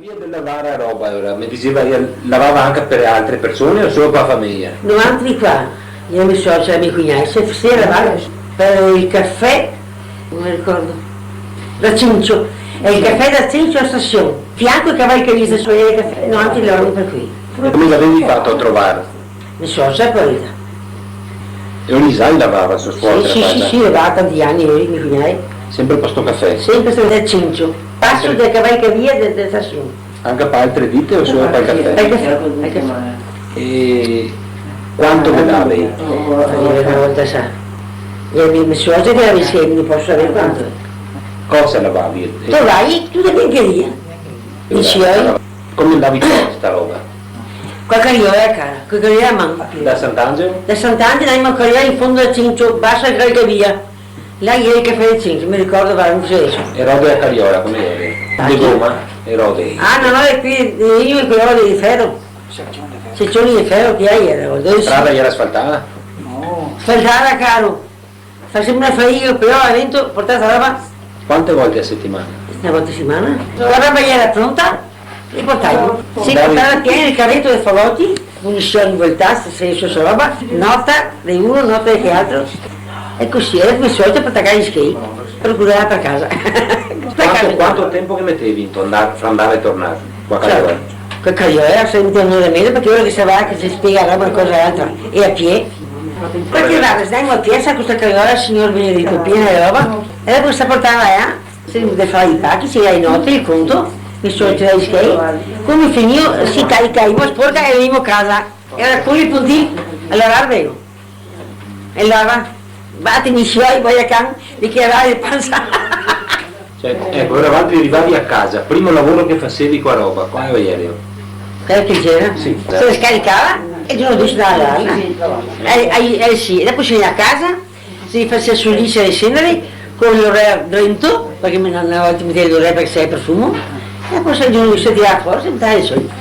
Via del lavare roba ora, mi diceva lavava anche per altre persone o solo per la famiglia? Davanti di qua, io mi socio e mia cognata, si lavava per il caffè, non mi ricordo, da Cincio, e il caffè da Cincio a stazione, fianco ai cavalli che vista solo il caffè, davanti l'orlo per qui. Come l'avevi fatto a trovare? Mi socio e poi. E ogni anno lavava sua suocera? Sì, lavava tanti anni, io e mia cognata. Sempre per sto caffè? Sempre da Cincio, passo dai cavalli che via della stazione. Anche per altre ditte o solo per il caffè? Per il caffè. E quanto ne davi? Una volta sa. E mi suocera che la insieme, non posso sapere quanto. Cosa lavavi? Tu vai, tu da pincheria. Insieme. Come lavi sta roba? Qua carriola è cara, qua carriola a mano. Da Sant'Angelo? Da Sant'Angelo andiamo a carriola in fondo al Cincio, bassa e carica via. Là ieri il caffè del Cincio, mi ricordo va un seso. E rode a Cariola, come eri? Di gomma? E rode? Ah, no, è qui, io e quello di ferro. Seccioni di ferro che hai era. La strada era asfaltata? No. Asfaltata, caro. Facciamo una fatica, però a vento, portata la roba. Quante volte a settimana? Una volta a settimana. La roba era pronta e portavo. Si portava pieno il carretto dei falotti, munizioni voltate, se è sua roba, nota di uno, nota di che altro. E così, era come solito per attaccare gli skate, per curare per casa. Quanto tempo che mettevi fra andare e tornare? Qua a Cariola? Con Cariola, sempre un'ora e mezza, perché ora che sapeva che si spiega roba una cosa e l'altra, e a piedi. Perché guarda, stiamo a piedi, sa questa Cariola, il signor Benedetto, piena di roba, e dopo si portava si deve fare i pacchi, si dà i note, il conto, mi sono tirato gli skate, come finito si caricava sporca e venivo a casa, era con i puntini, allora arrivo. E allora, battimi i suoi, poi a can, dichiarare il panza. Cioè, ecco, eravate arrivati a casa, primo lavoro che facevi qua roba, qua ieri? Quello che c'era? Sì. Se lo scaricava e il giorno dopo si dava l'ala. Sì, e dopo si veniva a casa, si faceva sull'iscia le ceneri con l'oreo dentro, perché una volta metteva l'oreo perché c'era il profumo, e poi il giorno dopo si tirava fuori e si metteva le solite.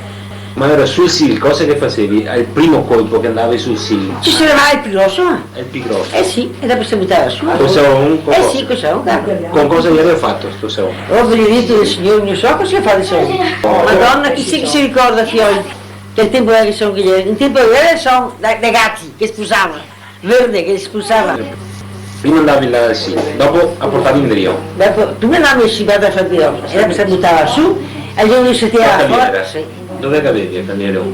Ma era sul SIL, cosa che facevi? Al primo colpo che andavi sul SIL? Ci si levava il più grosso? È il più grosso? Eh sì, e dopo si buttava su. Questo un Sì, questo è un capo. Con cosa gli aveva fatto sto salone? Oh, benedetto del Signore, non so cosa fa di solito. Madonna, chi si ricorda, figlioli, che il tempo era che sono che il tempo era sono dei gatti che spusavano, verde che spusavano. Prima andavi là al SIL, dopo a portare in Rio. Dopo, tu me l'hanno scippata a fare e dopo si buttava su, e il giorno si tirava fuori. Dov'è che avevi il candiero?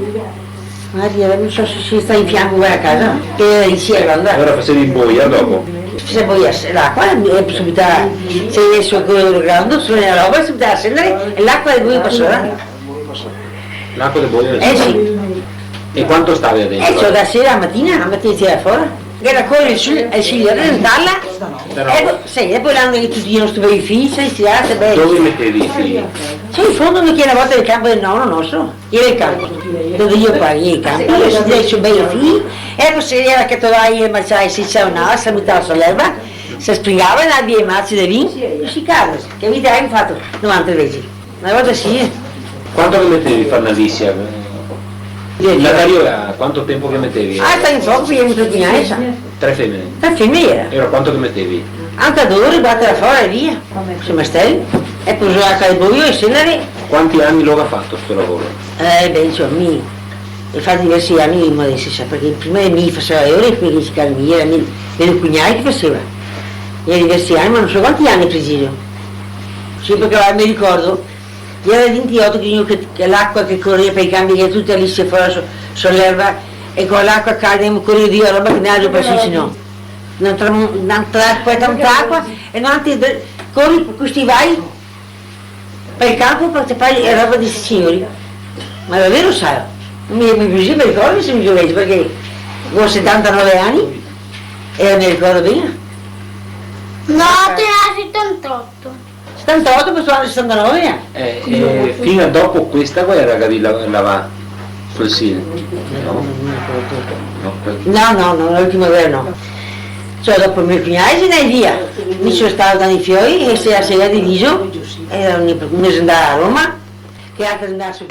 Maria, non so se si sta in fianco qua a casa, che era insieme andava. Allora facevi in boia dopo? Se poi l'acqua, e si buttava, se adesso quello grande, sulla roba, si buttava a scendere e l'acqua del buio passava. L'acqua del boia? Sì. E quanto stavi dentro? Cioè da sera a mattina si tirava fuori. Era correre e si rentarla, e poi l'hanno che tutti non stupiamo i figli, si tirava bene. Dove mettevi i figli? C'è in fondo che una volta il campo del nonno nostro, era il campo, dove io paghi il campo, io si tirava su bei figli, e poi se era che trovavi le marciai, si ciaonava, si buttava sull'erba, si springava e abbia i mazzi di vino, e si cava, che vita hai fatto 90 veci, una volta sì. Quanto che mettevi per una liscia? La Cariola, quanto tempo che mettevi? Ah, sta in poco, perché mi trovo in 3 femmine? 3 femmine era. Era quanto che mettevi? Anche ad ore, battere fuori e via, si mastelli, e poi giocare al buio e scendere. Quanti anni lo ha fatto sto lavoro? Insomma, e fa diversi anni ma adesso sa, perché prima mi faceva ore e poi si calmia, era mio cugnato che faceva. E diversi anni, ma non so quanti anni preciso. Sì, perché mi ricordo, era il 28 che l'acqua che correva per i cambi, che tutta lì si fuori sull'erba, e con l'acqua calda mi correva via, roba che ne ha per sì, no. Non poi tanta acqua, e non ti corri per questi vai per il campo perché fai roba di signori. Ma davvero sai? Mi piaceva, mi ricordo se mi giocavi, perché ho 79 anni e mi ricordo bene. No, te ne hai 78. 78 questo anno 69? Fino a dopo questa guerra che vi lavava sul SIL? No, l'ultima guerra no. Cioè dopo il mio cugnato se ne via. Mi sono stato dai fiori e si era diviso, era un andare a Roma, che altro andare su